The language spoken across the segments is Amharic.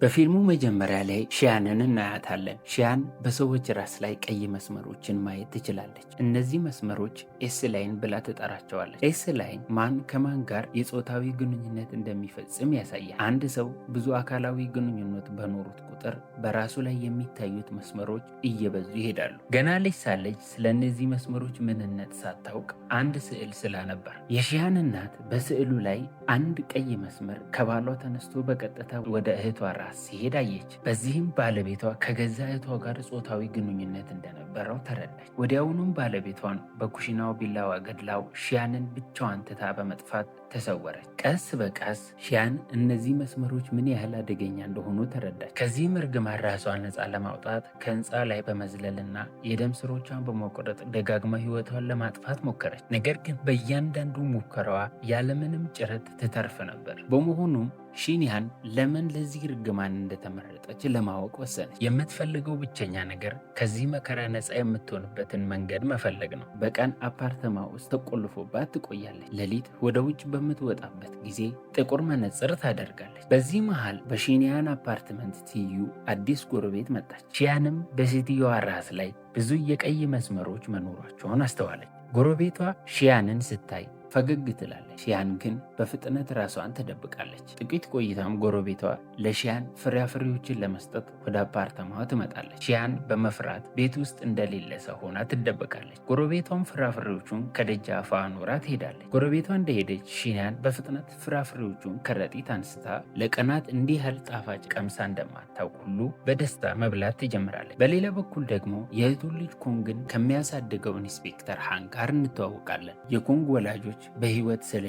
በፊልሙ መጀመሪያ ላይ ሺያንን እናያታለን። ሺያን በሰዎች ራስ ላይ ቀይ መስመሮችን ማየት ትችላለች። እነዚህ መስመሮች ኤስ ላይን ብላ ትጠራቸዋለች። ኤስ ላይን ማን ከማን ጋር የጾታዊ ግንኙነት እንደሚፈጽም ያሳያል። አንድ ሰው ብዙ አካላዊ ግንኙነት በኖሩት ቁጥር በራሱ ላይ የሚታዩት መስመሮች እየበዙ ይሄዳሉ። ገና ልጅ ሳለች ስለ እነዚህ መስመሮች ምንነት ሳታውቅ አንድ ስዕል ስላ ነበር። የሺያን እናት በስዕሉ ላይ አንድ ቀይ መስመር ከባሏ ተነስቶ በቀጥታ ወደ እህቷ ራስ ሲሄድ አየች። በዚህም ባለቤቷ ከገዛ እህቷ ጋር ጾታዊ ግንኙነት እንደነበረው ተረዳች። ወዲያውኑም ባለቤቷን በኩሽናው ቢላዋ ገድላው ሺያንን ብቻዋን ትታ በመጥፋት ተሰወረች። ቀስ በቀስ ሺያን እነዚህ መስመሮች ምን ያህል አደገኛ እንደሆኑ ተረዳች። ከዚህም እርግማን ራሷን ነፃ ለማውጣት ከህንፃ ላይ በመዝለልና የደም ስሮቿን በመቆረጥ ደጋግማ ህይወቷን ለማጥፋት ሞከረች። ነገር ግን በእያንዳንዱ ሙከራዋ ያለምንም ጭረት ትተርፍ ነበር። በመሆኑም ሺንያን ለምን ለዚህ እርግማን እንደተመረጠች ለማወቅ ወሰነች። የምትፈልገው ብቸኛ ነገር ከዚህ መከራ ነፃ የምትሆንበትን መንገድ መፈለግ ነው። በቀን አፓርተማ ውስጥ ተቆልፎባት ትቆያለች። ሌሊት ወደ ውጭ በምትወጣበት ጊዜ ጥቁር መነጽር ታደርጋለች። በዚህ መሃል በሺንያን አፓርትመንት ትይዩ አዲስ ጎረቤት መጣች። ሺያንም በሴትዮዋ ራስ ላይ ብዙ የቀይ መስመሮች መኖራቸውን አስተዋለች። ጎረቤቷ ሺያንን ስታይ ፈገግ ትላለች። ሺያን ግን በፍጥነት ራሷን ትደብቃለች። ጥቂት ቆይታም ጎረቤቷ ለሺያን ፍራፍሬዎችን ለመስጠት ወደ አፓርተማዋ ትመጣለች። ሺያን በመፍራት ቤት ውስጥ እንደሌለ ሰው ሆና ትደበቃለች። ጎረቤቷም ፍራፍሬዎቹን ከደጃፏ አኖራ ትሄዳለች። ጎረቤቷ እንደሄደች ሺያን በፍጥነት ፍራፍሬዎቹን ከረጢት አንስታ ለቀናት እንዲህ ያህል ጣፋጭ ቀምሳ እንደማታውቅ ሁሉ በደስታ መብላት ትጀምራለች። በሌላ በኩል ደግሞ የእህቱን ልጅ ኮንግን ከሚያሳድገው ኢንስፔክተር ሃን ጋር እንተዋወቃለን። የኮንግ ወላጆች በህይወት ስለሌሉ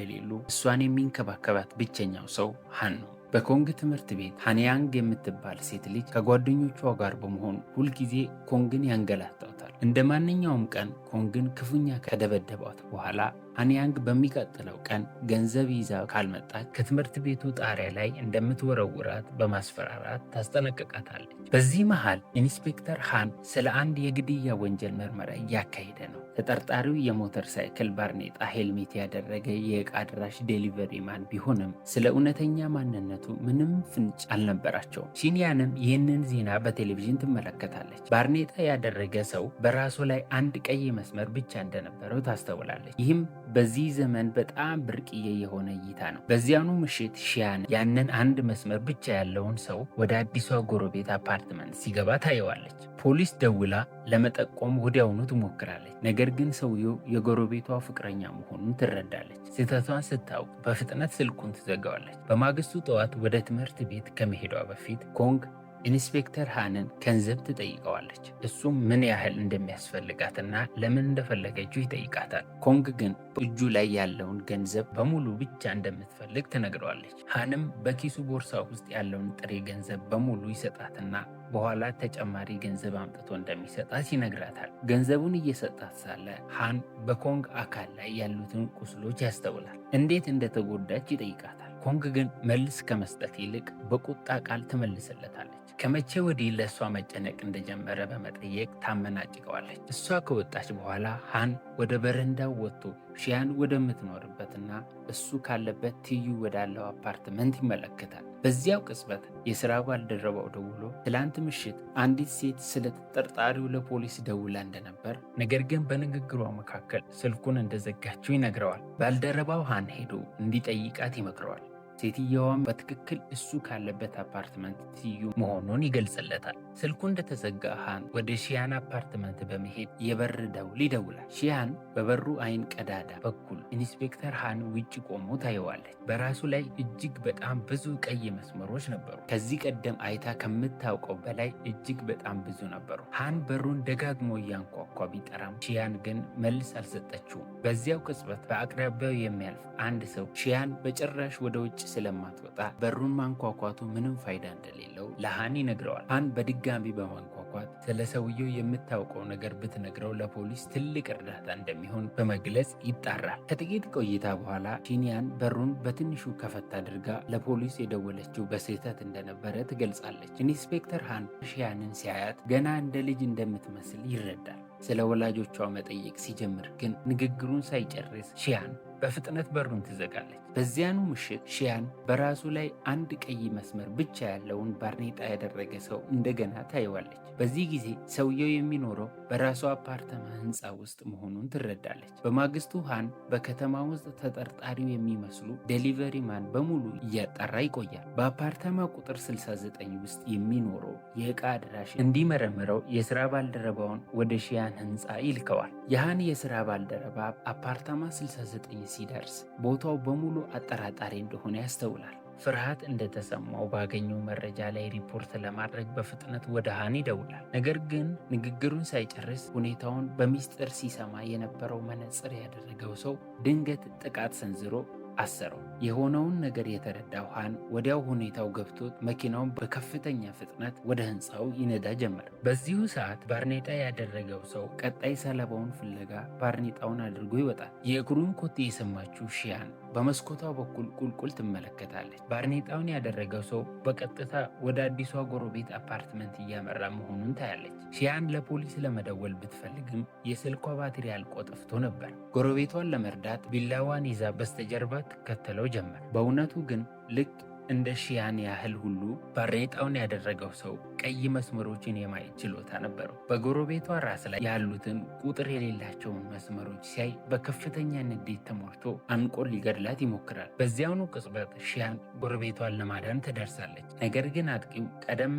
እሷን የሚንከባከባት ብቸኛው ሰው ሃን ነው። በኮንግ ትምህርት ቤት ሃንያንግ የምትባል ሴት ልጅ ከጓደኞቿ ጋር በመሆን ሁልጊዜ ኮንግን ያንገላታታል። እንደ ማንኛውም ቀን ኮንግን ክፉኛ ከደበደባት በኋላ ሃንያንግ በሚቀጥለው ቀን ገንዘብ ይዛ ካልመጣች ከትምህርት ቤቱ ጣሪያ ላይ እንደምትወረውራት በማስፈራራት ታስጠነቅቃታለች። በዚህ መሃል ኢንስፔክተር ሃን ስለ አንድ የግድያ ወንጀል ምርመራ እያካሄደ ነው። ተጠርጣሪው የሞተር ሳይክል ባርኔጣ ሄልሜት ያደረገ የዕቃ አድራሽ ዴሊቨሪ ማን ቢሆንም ስለ እውነተኛ ማንነቱ ምንም ፍንጭ አልነበራቸውም። ሺንያንም ይህንን ዜና በቴሌቪዥን ትመለከታለች። ባርኔጣ ያደረገ ሰው በራሱ ላይ አንድ ቀይ መስመር ብቻ እንደነበረው ታስተውላለች። ይህም በዚህ ዘመን በጣም ብርቅዬ የሆነ እይታ ነው። በዚያኑ ምሽት ሺያን ያንን አንድ መስመር ብቻ ያለውን ሰው ወደ አዲሷ ጎረቤት አፓርትመንት ሲገባ ታየዋለች። ፖሊስ ደውላ ለመጠቆም ወዲያውኑ ትሞክራለች። ነገር ግን ሰውየው የጎረቤቷ ፍቅረኛ መሆኑን ትረዳለች። ስህተቷን ስታውቅ በፍጥነት ስልኩን ትዘጋዋለች። በማግስቱ ጠዋት ወደ ትምህርት ቤት ከመሄዷ በፊት ኮንግ ኢንስፔክተር ሃንን ገንዘብ ትጠይቀዋለች። እሱም ምን ያህል እንደሚያስፈልጋትና ለምን እንደፈለገችው ይጠይቃታል። ኮንግ ግን እጁ ላይ ያለውን ገንዘብ በሙሉ ብቻ እንደምትፈልግ ትነግረዋለች። ሃንም በኪሱ ቦርሳ ውስጥ ያለውን ጥሬ ገንዘብ በሙሉ ይሰጣትና በኋላ ተጨማሪ ገንዘብ አምጥቶ እንደሚሰጣት ይነግራታል። ገንዘቡን እየሰጣት ሳለ ሃን በኮንግ አካል ላይ ያሉትን ቁስሎች ያስተውላል። እንዴት እንደተጎዳች ይጠይቃታል። ኮንግ ግን መልስ ከመስጠት ይልቅ በቁጣ ቃል ትመልስለታለች። ከመቼ ወዲህ ለእሷ መጨነቅ እንደጀመረ በመጠየቅ ታመናጭቀዋለች። እሷ ከወጣች በኋላ ሃን ወደ በረንዳው ወጥቶ ሺያን ወደምትኖርበትና እሱ ካለበት ትይዩ ወዳለው አፓርትመንት ይመለከታል። በዚያው ቅጽበት የሥራ ባልደረባው ደውሎ ትላንት ምሽት አንዲት ሴት ስለ ተጠርጣሪው ለፖሊስ ደውላ እንደነበር፣ ነገር ግን በንግግሯ መካከል ስልኩን እንደዘጋችው ይነግረዋል። ባልደረባው ሃን ሄዶ እንዲጠይቃት ይመክረዋል። ሴትየዋም በትክክል እሱ ካለበት አፓርትመንት ትይዩ መሆኑን ይገልጽለታል። ስልኩ እንደተዘጋ ሃን ወደ ሺያን አፓርትመንት በመሄድ የበር ደውል ይደውላል። ሺያን በበሩ አይን ቀዳዳ በኩል ኢንስፔክተር ሃን ውጭ ቆሞ ታየዋለች። በራሱ ላይ እጅግ በጣም ብዙ ቀይ መስመሮች ነበሩ። ከዚህ ቀደም አይታ ከምታውቀው በላይ እጅግ በጣም ብዙ ነበሩ። ሃን በሩን ደጋግሞ እያንኳኳ ቢጠራም ሺያን ግን መልስ አልሰጠችውም። በዚያው ቅጽበት በአቅራቢያው የሚያልፍ አንድ ሰው ሺያን በጭራሽ ወደ ውጭ ስለማትወጣ በሩን ማንኳኳቱ ምንም ፋይዳ እንደሌለው ለሃን ይነግረዋል። ሃን በድጋሚ በማንኳኳት ስለ ሰውየው የምታውቀው ነገር ብትነግረው ለፖሊስ ትልቅ እርዳታ እንደሚሆን በመግለጽ ይጣራል። ከጥቂት ቆይታ በኋላ ሺንያን በሩን በትንሹ ከፈት አድርጋ ለፖሊስ የደወለችው በስህተት እንደነበረ ትገልጻለች። ኢንስፔክተር ሃን ሺያንን ሲያያት ገና እንደ ልጅ እንደምትመስል ይረዳል። ስለ ወላጆቿ መጠየቅ ሲጀምር ግን ንግግሩን ሳይጨርስ ሺያን በፍጥነት በሩን ትዘጋለች። በዚያኑ ምሽት ሺያን በራሱ ላይ አንድ ቀይ መስመር ብቻ ያለውን ባርኔጣ ያደረገ ሰው እንደገና ታየዋለች። በዚህ ጊዜ ሰውየው የሚኖረው በራሱ አፓርተማ ህንፃ ውስጥ መሆኑን ትረዳለች። በማግስቱ ሃን በከተማ ውስጥ ተጠርጣሪው የሚመስሉ ዴሊቨሪ ማን በሙሉ እያጣራ ይቆያል። በአፓርተማ ቁጥር 69 ውስጥ የሚኖረው የዕቃ አድራሽ እንዲመረምረው የስራ ባልደረባውን ወደ ሺያን ህንፃ ይልከዋል። የሃን የስራ ባልደረባ አፓርተማ 69 ሲደርስ ቦታው በሙሉ አጠራጣሪ እንደሆነ ያስተውላል። ፍርሃት እንደተሰማው ባገኘው መረጃ ላይ ሪፖርት ለማድረግ በፍጥነት ወደ ሃን ይደውላል። ነገር ግን ንግግሩን ሳይጨርስ ሁኔታውን በሚስጥር ሲሰማ የነበረው መነጽር ያደረገው ሰው ድንገት ጥቃት ሰንዝሮ አሰረው። የሆነውን ነገር የተረዳው ሃን ወዲያው ሁኔታው ገብቶት መኪናውን በከፍተኛ ፍጥነት ወደ ህንፃው ይነዳ ጀመር። በዚሁ ሰዓት ባርኔጣ ያደረገው ሰው ቀጣይ ሰለባውን ፍለጋ ባርኔጣውን አድርጎ ይወጣል። የእግሩን ኮቴ የሰማችው ሺያን በመስኮቷ በኩል ቁልቁል ትመለከታለች። ባርኔጣውን ያደረገው ሰው በቀጥታ ወደ አዲሷ ጎረቤት አፓርትመንት እያመራ መሆኑን ታያለች። ሺያን ለፖሊስ ለመደወል ብትፈልግም የስልኳ ባትሪ አልቆ ጠፍቶ ነበር። ጎረቤቷን ለመርዳት ቢላዋን ይዛ በስተጀርባ ትከተለው ጀመር። በእውነቱ ግን ልክ እንደ ሺያን ያህል ሁሉ ባርኔጣውን ያደረገው ሰው ቀይ መስመሮችን የማየት ችሎታ ነበረው። በጎረቤቷ ራስ ላይ ያሉትን ቁጥር የሌላቸውን መስመሮች ሲያይ በከፍተኛ ንዴት ተሞልቶ አንቆ ሊገድላት ይሞክራል። በዚያውኑ ቅጽበት ሺያን ጎረቤቷን ለማዳን ትደርሳለች። ነገር ግን አጥቂው ቀደም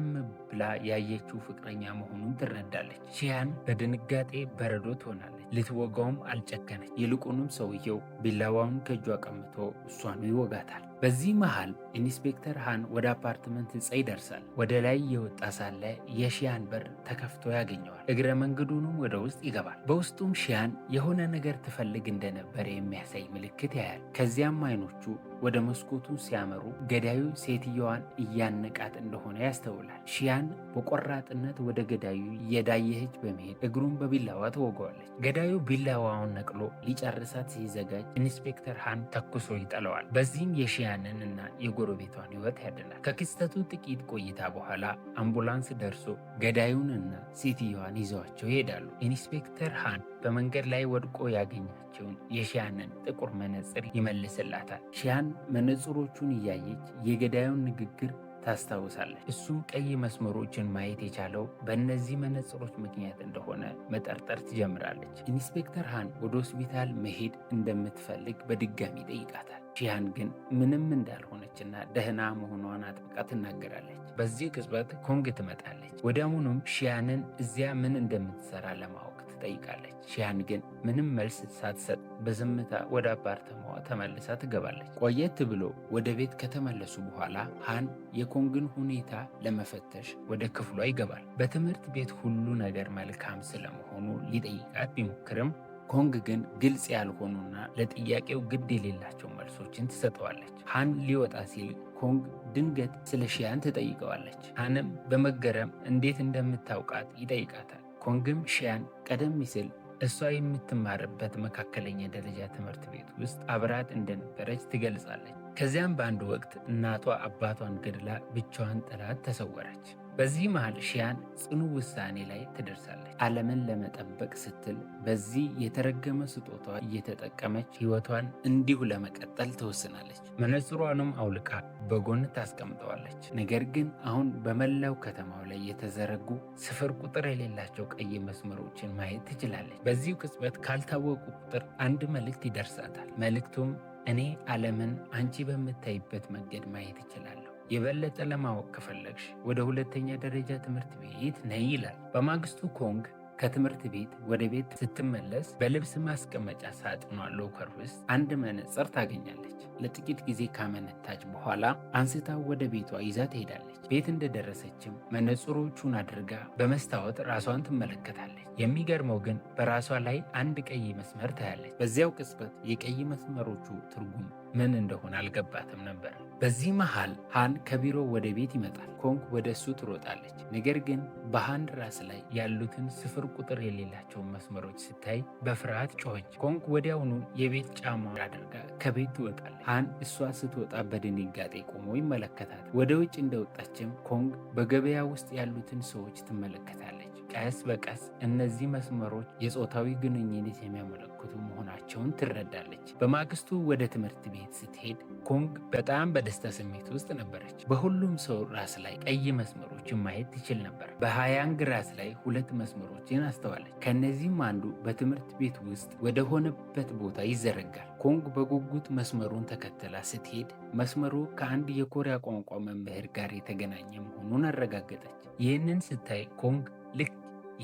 ብላ ያየችው ፍቅረኛ መሆኑን ትረዳለች። ሺያን በድንጋጤ በረዶ ትሆናለች። ልትወጋውም አልጨከነች። ይልቁንም ሰውየው ቢላዋውን ከእጇ ቀምቶ እሷኑ ይወጋታል። በዚህ መሃል ኢንስፔክተር ሃን ወደ አፓርትመንት ህንፃ ይደርሳል። ወደ ላይ የወጣ ሳለ የሺያን በር ተከፍቶ ያገኘዋል። እግረ መንገዱንም ወደ ውስጥ ይገባል። በውስጡም ሺያን የሆነ ነገር ትፈልግ እንደነበረ የሚያሳይ ምልክት ያያል። ከዚያም አይኖቹ ወደ መስኮቱ ሲያመሩ ገዳዩ ሴትየዋን እያነቃት እንደሆነ ያስተውላል። ሺያን በቆራጥነት ወደ ገዳዩ እየዳየች በመሄድ እግሩን በቢላዋ ትወገዋለች። ገዳዩ ቢላዋውን ነቅሎ ሊጨርሳት ሲዘጋጅ ኢንስፔክተር ሃን ተኩሶ ይጠለዋል። በዚህም የሺያንን እና የጎረቤቷን ህይወት ያድናል። ከክስተቱ ጥቂት ቆይታ በኋላ አምቡላንስ ደርሶ ገዳዩን እና ሴትየዋን ይዘዋቸው ይሄዳሉ። ኢንስፔክተር ሃን በመንገድ ላይ ወድቆ ያገኛቸውን የሺያንን ጥቁር መነጽር ይመልስላታል። ሺያን መነጽሮቹን እያየች የገዳዩን ንግግር ታስታውሳለች። እሱም ቀይ መስመሮችን ማየት የቻለው በእነዚህ መነጽሮች ምክንያት እንደሆነ መጠርጠር ትጀምራለች። ኢንስፔክተር ሃን ወደ ሆስፒታል መሄድ እንደምትፈልግ በድጋሚ ጠይቃታል። ሺያን ግን ምንም እንዳልሆነችና ደህና መሆኗን አጥብቃ ትናገራለች። በዚህ ቅጽበት ኮንግ ትመጣለች። ወዲያውኑም ሺያንን እዚያ ምን እንደምትሰራ ለማወቅ ትጠይቃለች። ሺያን ግን ምንም መልስ ሳትሰጥ በዝምታ ወደ አፓርተማዋ ተመልሳ ትገባለች። ቆየት ብሎ ወደ ቤት ከተመለሱ በኋላ ሃን የኮንግን ሁኔታ ለመፈተሽ ወደ ክፍሏ ይገባል። በትምህርት ቤት ሁሉ ነገር መልካም ስለመሆኑ ሊጠይቃት ቢሞክርም ኮንግ ግን ግልጽ ያልሆኑና ለጥያቄው ግድ የሌላቸው መልሶችን ትሰጠዋለች። ሃን ሊወጣ ሲል ኮንግ ድንገት ስለ ሺያን ትጠይቀዋለች። ሃንም በመገረም እንዴት እንደምታውቃት ይጠይቃታል። ኮንግም ሺያን ቀደም ሲል እሷ የምትማርበት መካከለኛ ደረጃ ትምህርት ቤት ውስጥ አብራት እንደነበረች ትገልጻለች። ከዚያም በአንድ ወቅት እናቷ አባቷን ገድላ ብቻዋን ጥላት ተሰወረች። በዚህ መሃል ሺያን ጽኑ ውሳኔ ላይ ትደርሳለች። ዓለምን ለመጠበቅ ስትል በዚህ የተረገመ ስጦቷ እየተጠቀመች ሕይወቷን እንዲሁ ለመቀጠል ትወስናለች። መነጽሯንም አውልቃ በጎን ታስቀምጠዋለች። ነገር ግን አሁን በመላው ከተማው ላይ የተዘረጉ ስፍር ቁጥር የሌላቸው ቀይ መስመሮችን ማየት ትችላለች። በዚሁ ቅጽበት ካልታወቁ ቁጥር አንድ መልእክት ይደርሳታል። መልእክቱም እኔ ዓለምን አንቺ በምታይበት መንገድ ማየት እችላለሁ። የበለጠ ለማወቅ ከፈለግሽ ወደ ሁለተኛ ደረጃ ትምህርት ቤት ነይ ይላል። በማግስቱ ኮንግ ከትምህርት ቤት ወደ ቤት ስትመለስ በልብስ ማስቀመጫ ሳጥኗ ሎከር ውስጥ አንድ መነጽር ታገኛለች። ለጥቂት ጊዜ ካመነታች በኋላ አንስታ ወደ ቤቷ ይዛ ትሄዳለች። ቤት እንደደረሰችም መነጽሮቹን አድርጋ በመስታወት ራሷን ትመለከታለች። የሚገርመው ግን በራሷ ላይ አንድ ቀይ መስመር ታያለች። በዚያው ቅጽበት የቀይ መስመሮቹ ትርጉም ምን እንደሆነ አልገባትም ነበር። በዚህ መሃል ሃን ከቢሮ ወደ ቤት ይመጣል። ኮንግ ወደ እሱ ትሮጣለች። ነገር ግን በሃን ራስ ላይ ያሉትን ስፍር ቁጥር የሌላቸውን መስመሮች ስታይ በፍርሃት ጮኸች። ኮንግ ወዲያውኑ የቤት ጫማ አድርጋ ከቤት ትወጣለች። ሃን እሷ ስትወጣ በድንጋጤ ቆሞ ይመለከታል። ወደ ውጭ እንደወጣችም ኮንግ በገበያ ውስጥ ያሉትን ሰዎች ትመለከታለች። ቀስ በቀስ እነዚህ መስመሮች የጾታዊ ግንኙነት የሚያመለክቱ እየተመለከቱ መሆናቸውን ትረዳለች። በማግስቱ ወደ ትምህርት ቤት ስትሄድ ኮንግ በጣም በደስታ ስሜት ውስጥ ነበረች። በሁሉም ሰው ራስ ላይ ቀይ መስመሮችን ማየት ትችል ነበር። በሃያንግ ራስ ላይ 2 መስመሮችን አስተዋለች። ከነዚህም አንዱ በትምህርት ቤት ውስጥ ወደ ሆነበት ቦታ ይዘረጋል። ኮንግ በጉጉት መስመሩን ተከትላ ስትሄድ መስመሩ ከአንድ የኮሪያ ቋንቋ መምህር ጋር የተገናኘ መሆኑን አረጋገጠች። ይህንን ስታይ ኮንግ ልክ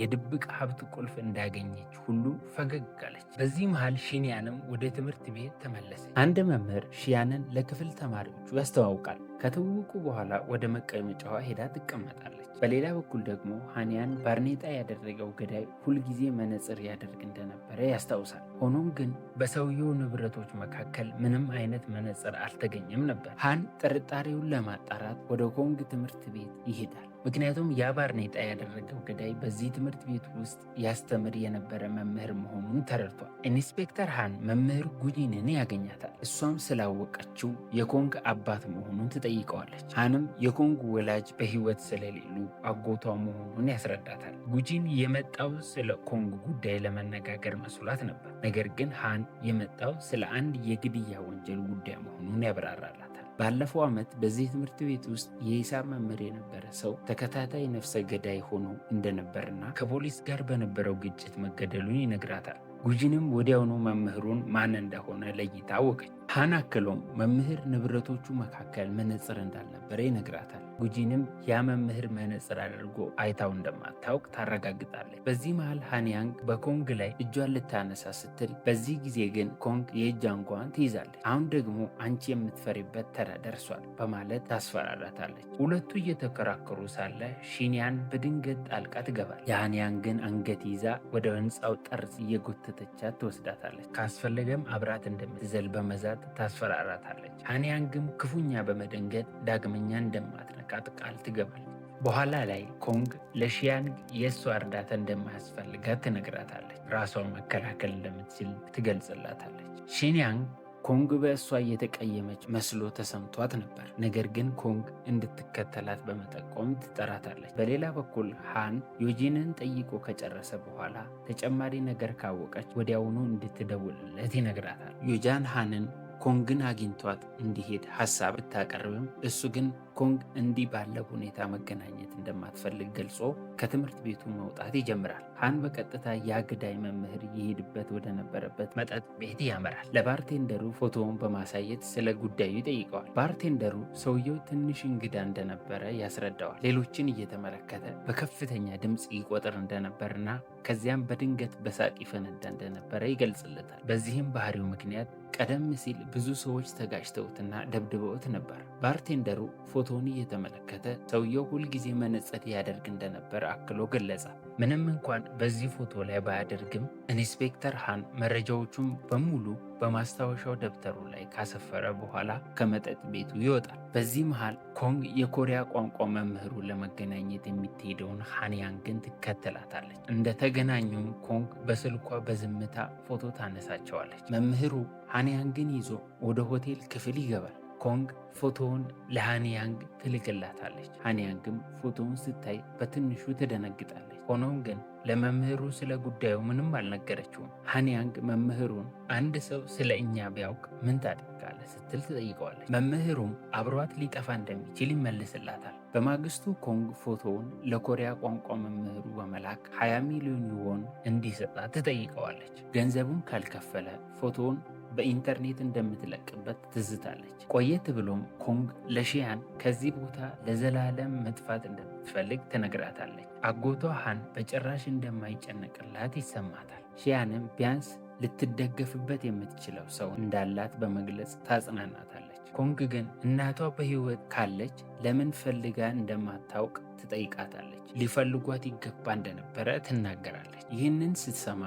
የድብቅ ሀብት ቁልፍ እንዳገኘች ሁሉ ፈገግ አለች። በዚህ መሃል ሺንያንም ወደ ትምህርት ቤት ተመለሰች። አንድ መምህር ሺያንን ለክፍል ተማሪዎቹ ያስተዋውቃል። ከትውውቁ በኋላ ወደ መቀመጫዋ ሄዳ ትቀመጣለች። በሌላ በኩል ደግሞ ሃንያን ባርኔጣ ያደረገው ገዳይ ሁልጊዜ መነጽር ያደርግ እንደነበረ ያስታውሳል። ሆኖም ግን በሰውየው ንብረቶች መካከል ምንም አይነት መነጽር አልተገኘም ነበር። ሃን ጥርጣሬውን ለማጣራት ወደ ኮንግ ትምህርት ቤት ይሄዳል። ምክንያቱም ያ ባርኔጣ ያደረገው ገዳይ በዚህ ትምህርት ቤት ውስጥ ያስተምር የነበረ መምህር መሆኑን ተረድቷል። ኢንስፔክተር ሃን መምህር ጉጂንን ያገኛታል። እሷም ስላወቀችው የኮንግ አባት መሆኑን ትጠይቀዋለች። ሃንም የኮንግ ወላጅ በሕይወት ስለሌሉ አጎቷ መሆኑን ያስረዳታል። ጉጂን የመጣው ስለ ኮንግ ጉዳይ ለመነጋገር መስሏት ነበር። ነገር ግን ሃን የመጣው ስለ አንድ የግድያ ወንጀል ጉዳይ መሆኑን ያብራራላታል። ባለፈው ዓመት በዚህ ትምህርት ቤት ውስጥ የሂሳብ መምህር የነበረ ሰው ተከታታይ ነፍሰ ገዳይ ሆኖ እንደነበርና ከፖሊስ ጋር በነበረው ግጭት መገደሉን ይነግራታል። ጉጂንም ወዲያውኑ መምህሩን ማን እንደሆነ ለይታ አወቀች። ሃን አክሎም መምህር ንብረቶቹ መካከል መነጽር እንዳልነበረ ይነግራታል። ጉጂንም ያ መምህር መነጽር አድርጎ አይታው እንደማታውቅ ታረጋግጣለች። በዚህ መሃል ሃንያንግ በኮንግ ላይ እጇን ልታነሳ ስትል፣ በዚህ ጊዜ ግን ኮንግ የእጅ አንጓን ትይዛለች። አሁን ደግሞ አንቺ የምትፈሪበት ተራ ደርሷል በማለት ታስፈራራታለች። ሁለቱ እየተከራከሩ ሳለ ሺንያን በድንገት ጣልቃ ትገባል። የሃንያንግን አንገት ይዛ ወደ ህንፃው ጠርዝ እየጎተተቻት ትወስዳታለች። ካስፈለገም አብራት እንደምትዘል በመዛት ታስፈራራታለች። ሃንያንግም ክፉኛ በመደንገጥ ዳግመኛ እንደማትነቃት ቃል ትገባለች። በኋላ ላይ ኮንግ ለሺያንግ የእሷ እርዳታ እንደማያስፈልጋት ትነግራታለች። ራሷን መከላከል እንደምትችል ትገልጽላታለች። ሺንያንግ ኮንግ በእሷ እየተቀየመች መስሎ ተሰምቷት ነበር። ነገር ግን ኮንግ እንድትከተላት በመጠቆም ትጠራታለች። በሌላ በኩል ሃን ዮጂንን ጠይቆ ከጨረሰ በኋላ ተጨማሪ ነገር ካወቀች ወዲያውኑ እንድትደውልለት ይነግራታል። ዮጃን ሃንን ኮንግን አግኝቷት እንዲሄድ ሀሳብ ብታቀርብም እሱ ግን ኮንግ እንዲህ ባለ ሁኔታ መገናኘት እንደማትፈልግ ገልጾ ከትምህርት ቤቱ መውጣት ይጀምራል። ሃን በቀጥታ የአግዳይ መምህር ይሄድበት ወደ ነበረበት መጠጥ ቤት ያመራል። ለባርቴንደሩ ፎቶውን በማሳየት ስለ ጉዳዩ ይጠይቀዋል። ባርቴንደሩ ሰውየው ትንሽ እንግዳ እንደነበረ ያስረዳዋል። ሌሎችን እየተመለከተ በከፍተኛ ድምፅ ይቆጥር እንደነበርና ከዚያም በድንገት በሳቅ ይፈነዳ እንደነበረ ይገልጽለታል። በዚህም ባህሪው ምክንያት ቀደም ሲል ብዙ ሰዎች ተጋጭተውትና ደብድበውት ነበር። ባርቴንደሩ ፎቶውን እየተመለከተ ሰውየው ሁልጊዜ መነጽር ያደርግ እንደነበር አክሎ ገለጸ። ምንም እንኳን በዚህ ፎቶ ላይ ባያደርግም ኢንስፔክተር ሃን መረጃዎቹን በሙሉ በማስታወሻው ደብተሩ ላይ ካሰፈረ በኋላ ከመጠጥ ቤቱ ይወጣል። በዚህ መሃል ኮንግ የኮሪያ ቋንቋ መምህሩ ለመገናኘት የምትሄደውን ሃንያንግን ትከተላታለች። እንደተገናኙም ኮንግ በስልኳ በዝምታ ፎቶ ታነሳቸዋለች። መምህሩ ሃንያንግን ይዞ ወደ ሆቴል ክፍል ይገባል። ኮንግ ፎቶውን ለሃንያንግ ትልክላታለች። ሃንያንግም ፎቶውን ስታይ በትንሹ ትደነግጣለች። ሆኖም ግን ለመምህሩ ስለ ጉዳዩ ምንም አልነገረችውም። ሃንያንግ መምህሩን አንድ ሰው ስለ እኛ ቢያውቅ ምን ታደርጋለህ ስትል ትጠይቀዋለች። መምህሩም አብሯት ሊጠፋ እንደሚችል ይመልስላታል። በማግስቱ ኮንግ ፎቶውን ለኮሪያ ቋንቋ መምህሩ በመላክ 20 ሚሊዮን ዩዎን እንዲሰጣት ትጠይቀዋለች። ገንዘቡን ካልከፈለ ፎቶውን በኢንተርኔት እንደምትለቅበት ትዝታለች። ቆየት ብሎም ኮንግ ለሺያን ከዚህ ቦታ ለዘላለም መጥፋት እንደምትፈልግ ትነግራታለች። አጎቷ ሃን በጭራሽ እንደማይጨነቅላት ይሰማታል። ሺያንም ቢያንስ ልትደገፍበት የምትችለው ሰው እንዳላት በመግለጽ ታጽናናታለች። ኮንግ ግን እናቷ በሕይወት ካለች ለምን ፈልጋ እንደማታውቅ ትጠይቃታለች። ሊፈልጓት ይገባ እንደነበረ ትናገራለች። ይህንን ስትሰማ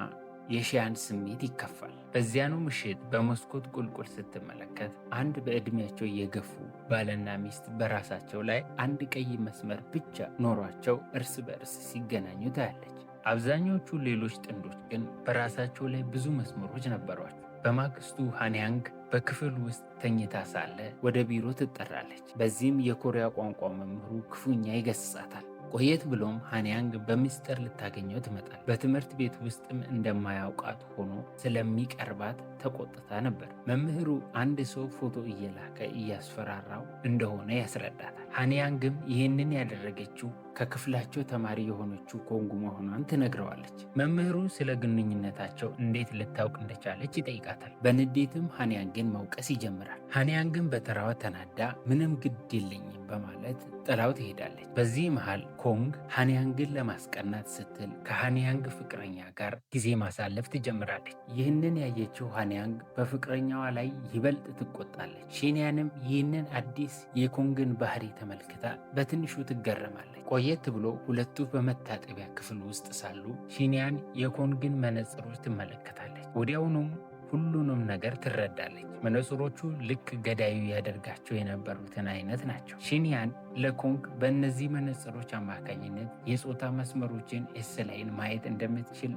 የሺያን ስሜት ይከፋል። በዚያኑ ምሽት በመስኮት ቁልቁል ስትመለከት አንድ በዕድሜያቸው የገፉ ባልና ሚስት በራሳቸው ላይ አንድ ቀይ መስመር ብቻ ኖሯቸው እርስ በእርስ ሲገናኙ ታያለች። አብዛኞቹ ሌሎች ጥንዶች ግን በራሳቸው ላይ ብዙ መስመሮች ነበሯቸው። በማግስቱ ሃንያንግ በክፍል ውስጥ ተኝታ ሳለ ወደ ቢሮ ትጠራለች። በዚህም የኮሪያ ቋንቋ መምህሩ ክፉኛ ይገስጻታል። ቆየት ብሎም ሃንያንግ በምስጢር ልታገኘው ትመጣል። በትምህርት ቤት ውስጥም እንደማያውቃት ሆኖ ስለሚቀርባት ተቆጥታ ነበር። መምህሩ አንድ ሰው ፎቶ እየላከ እያስፈራራው እንደሆነ ያስረዳታል። ሃንያንግም ይህንን ያደረገችው ከክፍላቸው ተማሪ የሆነችው ኮንግ መሆኗን ትነግረዋለች። መምህሩ ስለ ግንኙነታቸው እንዴት ልታውቅ እንደቻለች ይጠይቃታል። በንዴትም ሃንያንግን መውቀስ ይጀምራል። ሃንያንግን በተራዋ ተናዳ ምንም ግድ የለኝም በማለት ጥላው ትሄዳለች። በዚህ መሃል ኮንግ ሃንያንግን ለማስቀናት ስትል ከሃንያንግ ፍቅረኛ ጋር ጊዜ ማሳለፍ ትጀምራለች። ይህንን ያየችው ሃንያንግ በፍቅረኛዋ ላይ ይበልጥ ትቆጣለች። ሺንያንም ይህንን አዲስ የኮንግን ባህሪ ተመልክታ በትንሹ ትገረማለች። ቆየት ብሎ ሁለቱ በመታጠቢያ ክፍል ውስጥ ሳሉ ሺንያን የኮንግን መነጽሮች ትመለከታለች። ወዲያውኑም ሁሉንም ነገር ትረዳለች። መነጽሮቹ ልክ ገዳዩ ያደርጋቸው የነበሩትን አይነት ናቸው። ሺንያን ለኮንግ በእነዚህ መነጽሮች አማካኝነት የጾታ መስመሮችን ኤስ ላይን ማየት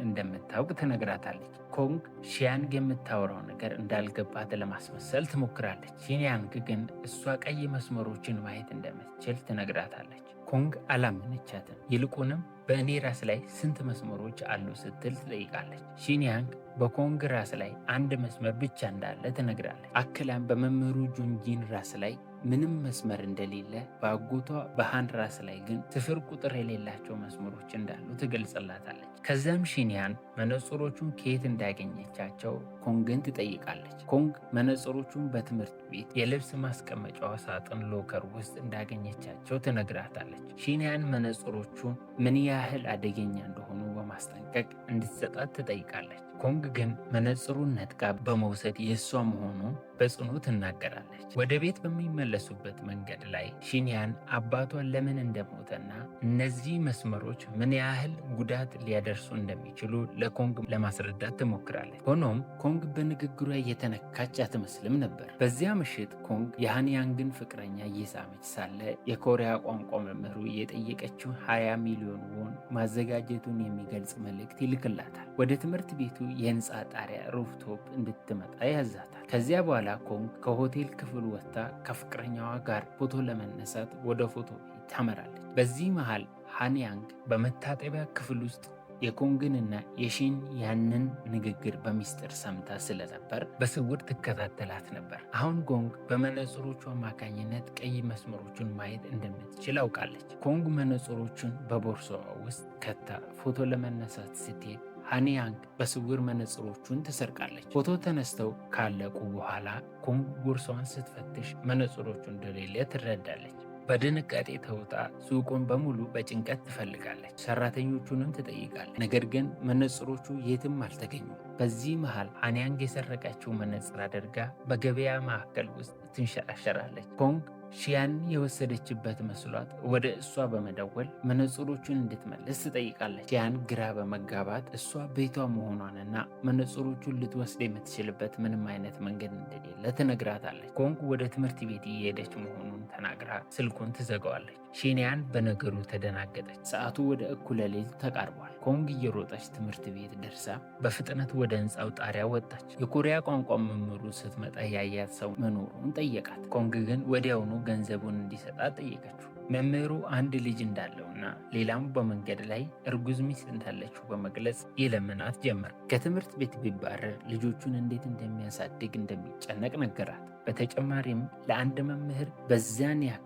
እንደምታውቅ ትነግራታለች። ኮንግ ሺያንግ የምታወራው ነገር እንዳልገባት ለማስመሰል ትሞክራለች። ሺንያንግ ግን እሷ ቀይ መስመሮችን ማየት እንደምትችል ትነግራታለች። ኮንግ አላመነቻትም። ይልቁንም በእኔ ራስ ላይ ስንት መስመሮች አሉ ስትል ትጠይቃለች። ሺንያንግ በኮንግ ራስ ላይ አንድ መስመር ብቻ እንዳለ ትነግራለች። አክላም በመምህሩ ጁንጂን ራስ ላይ ምንም መስመር እንደሌለ፣ በአጎቷ በሃን ራስ ላይ ግን ስፍር ቁጥር የሌላቸው መስመሮች እንዳሉ ትገልጽላታለች። ከዚያም ሺንያን መነጽሮቹን ከየት እንዳገኘቻቸው ኮንግን ትጠይቃለች። ኮንግ መነጽሮቹን በትምህርት ቤት የልብስ ማስቀመጫዋ ሳጥን ሎከር ውስጥ እንዳገኘቻቸው ትነግራታለች። ሺንያን መነጽሮቹን ምን ያህል አደገኛ እንደሆኑ በማስጠንቀቅ እንድትሰጣት ትጠይቃለች። ኮንግ ግን መነጽሩን ነጥቃ በመውሰድ የእሷ መሆኑን በጽኑ ትናገራለች። ወደ ቤት በሚመለሱበት መንገድ ላይ ሺንያን አባቷን ለምን እንደሞተና እነዚህ መስመሮች ምን ያህል ጉዳት ሊያደርሱ እንደሚችሉ ለኮንግ ለማስረዳት ትሞክራለች። ሆኖም ኮንግ በንግግሯ እየተነካች አትመስልም ነበር። በዚያ ምሽት ኮንግ የሃንያንግን ፍቅረኛ እየሳመች ሳለ የኮሪያ ቋንቋ መምህሩ የጠየቀችው 20 ሚሊዮን ዎን ማዘጋጀቱን የሚገልጽ መልእክት ይልክላታል። ወደ ትምህርት ቤቱ የህንፃ ጣሪያ ሩፍቶፕ እንድትመጣ ያዛታል። ከዚያ በኋላ ኮንግ ከሆቴል ክፍል ወጥታ ከፍቅረኛዋ ጋር ፎቶ ለመነሳት ወደ ፎቶ ቤት ታመራለች። በዚህ መሃል ሃንያንግ በመታጠቢያ ክፍል ውስጥ የኮንግንና የሺን ያንን ንግግር በሚስጥር ሰምታ ስለነበር በስውር ትከታተላት ነበር። አሁን ኮንግ በመነጽሮቹ አማካኝነት ቀይ መስመሮቹን ማየት እንደምትችል አውቃለች። ኮንግ መነጽሮቹን በቦርሳዋ ውስጥ ከታ ፎቶ ለመነሳት ስትሄድ ሃንያንግ በስውር መነጽሮቹን ትሰርቃለች። ፎቶ ተነስተው ካለቁ በኋላ ኮንግ ቦርሳዋን ስትፈትሽ መነጽሮቹ እንደሌለ ትረዳለች። በድንጋጤ ተውጣ ሱቁን በሙሉ በጭንቀት ትፈልጋለች። ሰራተኞቹንም ትጠይቃለች። ነገር ግን መነጽሮቹ የትም አልተገኙም። በዚህ መሃል ሃንያንግ የሰረቀችው መነጽር አድርጋ በገበያ ማዕከል ውስጥ ትንሸራሸራለች። ኮንግ ሺያን የወሰደችበት መስሏት ወደ እሷ በመደወል መነጽሮቹን እንድትመልስ ትጠይቃለች። ሺያን ግራ በመጋባት እሷ ቤቷ መሆኗንና መነጽሮቹን ልትወስድ የምትችልበት ምንም አይነት መንገድ እንደሌለ ትነግራታለች። ኮንግ ወደ ትምህርት ቤት እየሄደች መሆኑን ተናግራ ስልኩን ትዘጋዋለች። ሺንያን በነገሩ ተደናገጠች። ሰዓቱ ወደ እኩለ ሌሊት ተቃርቧል። ኮንግ እየሮጠች ትምህርት ቤት ደርሳ በፍጥነት ወደ ህንፃው ጣሪያ ወጣች። የኮሪያ ቋንቋ መምህሩ ስትመጣ ያያት ሰው መኖሩን ጠየቃት። ኮንግ ግን ወዲያውኑ ገንዘቡን እንዲሰጣት ጠየቀችው። መምህሩ አንድ ልጅ እንዳለውና ሌላም በመንገድ ላይ እርጉዝ ሚስት እንዳለችው በመግለጽ ይለምናት ጀመር። ከትምህርት ቤት ቢባረር ልጆቹን እንዴት እንደሚያሳድግ እንደሚጨነቅ ነገራት። በተጨማሪም ለአንድ መምህር በዚያን ያክል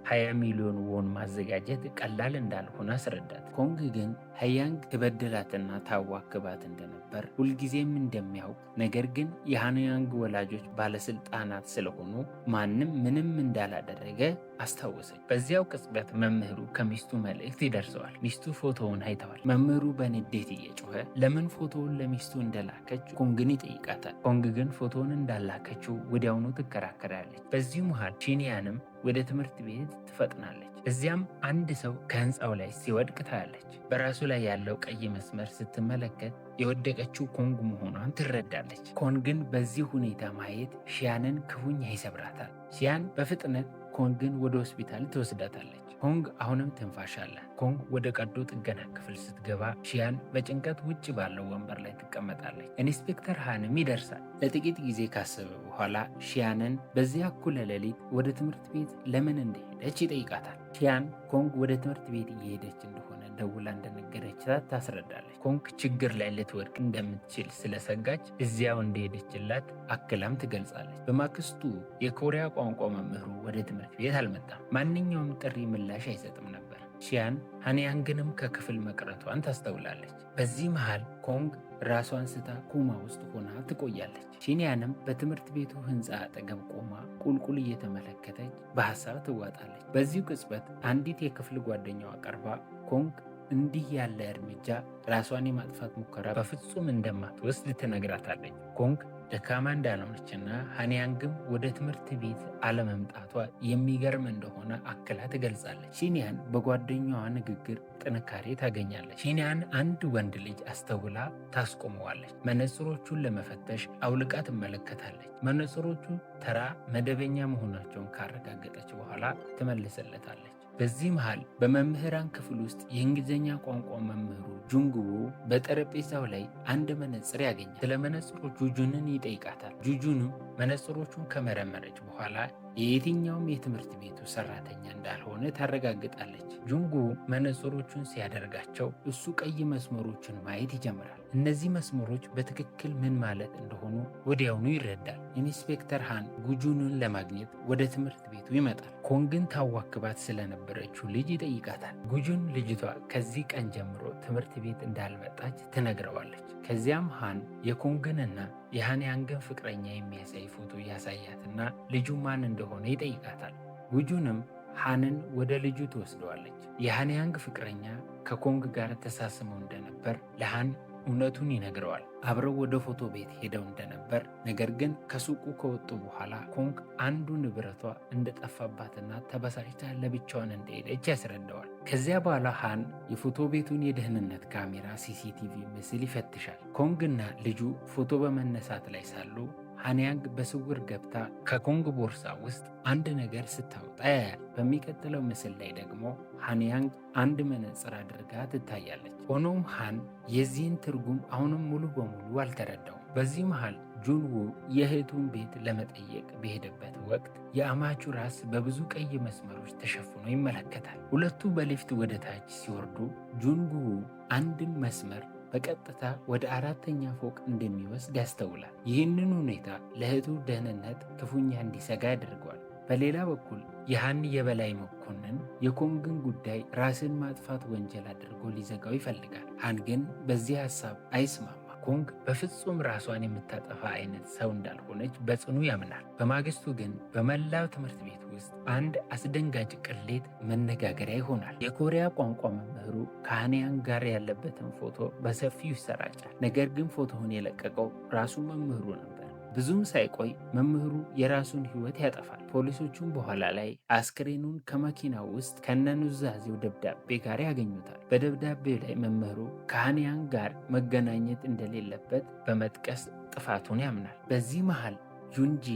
20 ሚሊዮን ዎን ማዘጋጀት ቀላል እንዳልሆነ አስረዳት። ኮንግ ግን ሃንያንግ ትበድላትና ታዋክባት እንደነበር ሁልጊዜም እንደሚያውቅ፣ ነገር ግን የሃንያንግ ወላጆች ባለስልጣናት ስለሆኑ ማንም ምንም እንዳላደረገ አስታወሰች። በዚያው ቅጽበት መምህሩ ከሚስቱ መልእክት ይደርሰዋል። ሚስቱ ፎቶውን አይተዋል። መምህሩ በንዴት እየጮኸ ለምን ፎቶውን ለሚስቱ እንደላከች ኮንግን ይጠይቃታል። ኮንግ ግን ፎቶውን እንዳላከችው ወዲያውኑ ትከራከራለች። በዚህ መሃል ሺንያንም ወደ ትምህርት ቤት ትፈጥናለች። እዚያም አንድ ሰው ከህንፃው ላይ ሲወድቅ ታያለች። በራሱ ላይ ያለው ቀይ መስመር ስትመለከት የወደቀችው ኮንግ መሆኗን ትረዳለች። ኮንግን በዚህ ሁኔታ ማየት ሺያንን ክፉኛ ይሰብራታል። ሺያን በፍጥነት ኮንግን ወደ ሆስፒታል ትወስዳታለች። ኮንግ አሁንም ትንፋሽ አለ። ኮንግ ወደ ቀዶ ጥገና ክፍል ስትገባ ሺያን በጭንቀት ውጭ ባለው ወንበር ላይ ትቀመጣለች። ኢንስፔክተር ሃንም ይደርሳል። ለጥቂት ጊዜ ካሰበ በኋላ ሺያንን በዚያ እኩለ ሌሊት ወደ ትምህርት ቤት ለምን እንደሄደ እንደሄደች ይጠይቃታል። ሺያን ኮንግ ወደ ትምህርት ቤት እየሄደች እንደሆነ ደውላ እንደነገረቻት ታስረዳለች። ኮንግ ችግር ላይ ልትወድቅ እንደምትችል ስለሰጋች እዚያው እንደሄደችላት አክላም ትገልጻለች። በማግስቱ የኮሪያ ቋንቋ መምህሩ ወደ ትምህርት ቤት አልመጣም። ማንኛውም ጥሪ ምላሽ አይሰጥም ነበር። ሺያን ሃንያንግንም ከክፍል መቅረቷን ታስተውላለች። በዚህ መሃል ኮንግ ራሷን ስታ ኮማ ውስጥ ሆና ትቆያለች። ሺንያንም በትምህርት ቤቱ ህንፃ አጠገብ ቆማ ቁልቁል እየተመለከተች በሐሳብ ትዋጣለች። በዚሁ ቅጽበት አንዲት የክፍል ጓደኛዋ ቀርባ ኮንግ እንዲህ ያለ እርምጃ ራሷን የማጥፋት ሙከራ በፍጹም እንደማትወስድ ትነግራታለች። ኮንግ ደካማ እንዳልሆነችና ሃንያንግም ወደ ትምህርት ቤት አለመምጣቷ የሚገርም እንደሆነ አክላ ትገልጻለች። ሺንያን በጓደኛዋ ንግግር ጥንካሬ ታገኛለች። ሺንያን አንድ ወንድ ልጅ አስተውላ ታስቆመዋለች። መነጽሮቹን ለመፈተሽ አውልቃ ትመለከታለች። መነጽሮቹ ተራ መደበኛ መሆናቸውን ካረጋገጠች በኋላ ትመልስለታለች። በዚህ መሃል በመምህራን ክፍል ውስጥ የእንግሊዝኛ ቋንቋ መምህሩ ጁንግዎ በጠረጴዛው ላይ አንድ መነጽር ያገኛል። ስለ መነጽሮቹ ጁንን ይጠይቃታል። ጁኑም መነጽሮቹን ከመረመረች በኋላ የየትኛውም የትምህርት ቤቱ ሰራተኛ እንዳልሆነ ታረጋግጣለች። ጁንግዎ መነጽሮቹን ሲያደርጋቸው እሱ ቀይ መስመሮችን ማየት ይጀምራል። እነዚህ መስመሮች በትክክል ምን ማለት እንደሆኑ ወዲያውኑ ይረዳል። ኢንስፔክተር ሃን ጉጁንን ለማግኘት ወደ ትምህርት ቤቱ ይመጣል። ኮንግን ታዋክባት ስለነበረችው ልጅ ይጠይቃታል። ጉጁን ልጅቷ ከዚህ ቀን ጀምሮ ትምህርት ቤት እንዳልመጣች ትነግረዋለች። ከዚያም ሃን የኮንግንና የሃንያንግን ፍቅረኛ የሚያሳይ ፎቶ ያሳያትና ልጁ ማን እንደሆነ ይጠይቃታል። ጉጁንም ሃንን ወደ ልጁ ትወስደዋለች። የሃንያንግ ፍቅረኛ ከኮንግ ጋር ተሳስመው እንደነበር ለሃን እውነቱን ይነግረዋል። አብረው ወደ ፎቶ ቤት ሄደው እንደነበር፣ ነገር ግን ከሱቁ ከወጡ በኋላ ኮንግ አንዱ ንብረቷ እንደጠፋባትና ተበሳጭታ ለብቻዋን እንደሄደች ያስረዳዋል። ከዚያ በኋላ ሃን የፎቶ ቤቱን የደህንነት ካሜራ ሲሲቲቪ ምስል ይፈትሻል። ኮንግና ልጁ ፎቶ በመነሳት ላይ ሳሉ ሃንያንግ በስውር ገብታ ከኮንግ ቦርሳ ውስጥ አንድ ነገር ስታወጣ ያያል። በሚቀጥለው ምስል ላይ ደግሞ ሃንያንግ አንድ መነጽር አድርጋ ትታያለች። ሆኖም ሃን የዚህን ትርጉም አሁንም ሙሉ በሙሉ አልተረዳውም። በዚህ መሃል ጁንዎ የእህቱን ቤት ለመጠየቅ በሄደበት ወቅት የአማቹ ራስ በብዙ ቀይ መስመሮች ተሸፍኖ ይመለከታል። ሁለቱ በሊፍት ወደ ታች ሲወርዱ ጁንዎ አንድን መስመር በቀጥታ ወደ 4ኛ ፎቅ እንደሚወስድ ያስተውላል። ይህንን ሁኔታ ለእህቱ ደህንነት ክፉኛ እንዲሰጋ ያደርገዋል። በሌላ በኩል የሃን የበላይ መኮንን የኮንግን ጉዳይ ራስን ማጥፋት ወንጀል አድርጎ ሊዘጋው ይፈልጋል። ሃን ግን በዚህ ሐሳብ አይስማማ። ኮንግ በፍጹም ራሷን የምታጠፋ አይነት ሰው እንዳልሆነች በጽኑ ያምናል። በማግስቱ ግን በመላው ትምህርት ቤት ውስጥ አንድ አስደንጋጭ ቅሌት መነጋገሪያ ይሆናል። የኮሪያ ቋንቋ መምህሩ ከሃንያንግ ጋር ያለበትን ፎቶ በሰፊው ይሰራጫል። ነገር ግን ፎቶውን የለቀቀው ራሱ መምህሩ ነበር። ብዙም ሳይቆይ መምህሩ የራሱን ሕይወት ያጠፋል። ፖሊሶቹም በኋላ ላይ አስክሬኑን ከመኪናው ውስጥ ከነኑዛዜው ደብዳቤ ጋር ያገኙታል። በደብዳቤው ላይ መምህሩ ከሃንያንግ ጋር መገናኘት እንደሌለበት በመጥቀስ ጥፋቱን ያምናል። በዚህ መሃል ጁንጂ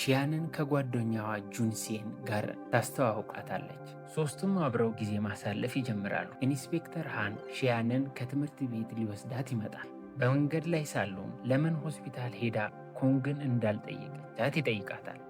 ሺያንን ከጓደኛዋ ጁንሴን ጋር ታስተዋውቃታለች። ሶስቱም አብረው ጊዜ ማሳለፍ ይጀምራሉ። ኢንስፔክተር ሃን ሺያንን ከትምህርት ቤት ሊወስዳት ይመጣል። በመንገድ ላይ ሳሉም ለምን ሆስፒታል ሄዳ ኮንግን እንዳልጠየቀቻት ይጠይቃታል።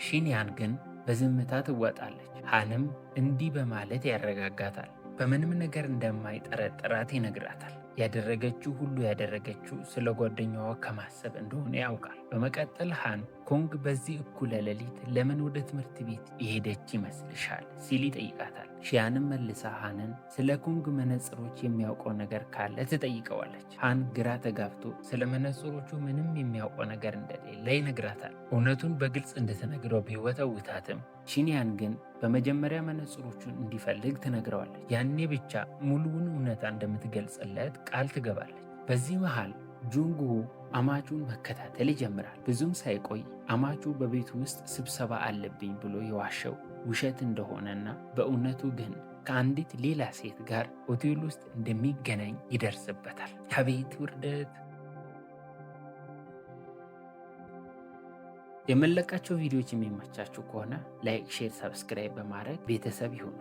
ሺንያን ግን በዝምታ ትወጣለች። ሃንም እንዲህ በማለት ያረጋጋታል። በምንም ነገር እንደማይጠረጥራት ይነግራታል። ያደረገችው ሁሉ ያደረገችው ስለ ጓደኛዋ ከማሰብ እንደሆነ ያውቃል። በመቀጠል ሃን ኮንግ በዚህ እኩለ ሌሊት ለምን ወደ ትምህርት ቤት የሄደች ይመስልሻል ሲል ይጠይቃታል። ሺያንም መልሳ ሃንን ስለ ኮንግ መነጽሮች የሚያውቀው ነገር ካለ ትጠይቀዋለች። ሃን ግራ ተጋብቶ ስለ መነጽሮቹ ምንም የሚያውቀው ነገር እንደሌለ ይነግራታል። እውነቱን በግልጽ እንደተነግረው ቢወተውታትም ሺንያን ግን በመጀመሪያ መነጽሮቹን እንዲፈልግ ትነግረዋለች። ያኔ ብቻ ሙሉውን እውነታ እንደምትገልጽለት ቃል ትገባለች። በዚህ መሃል ጁንግዎ አማቹን መከታተል ይጀምራል። ብዙም ሳይቆይ አማቹ በቤቱ ውስጥ ስብሰባ አለብኝ ብሎ የዋሸው ውሸት እንደሆነና በእውነቱ ግን ከአንዲት ሌላ ሴት ጋር ሆቴል ውስጥ እንደሚገናኝ ይደርስበታል። አቤት ውርደት! የመለቃቸው ቪዲዮዎች የሚመቻችሁ ከሆነ ላይክ፣ ሼር፣ ሰብስክራይብ በማድረግ ቤተሰብ ይሁኑ።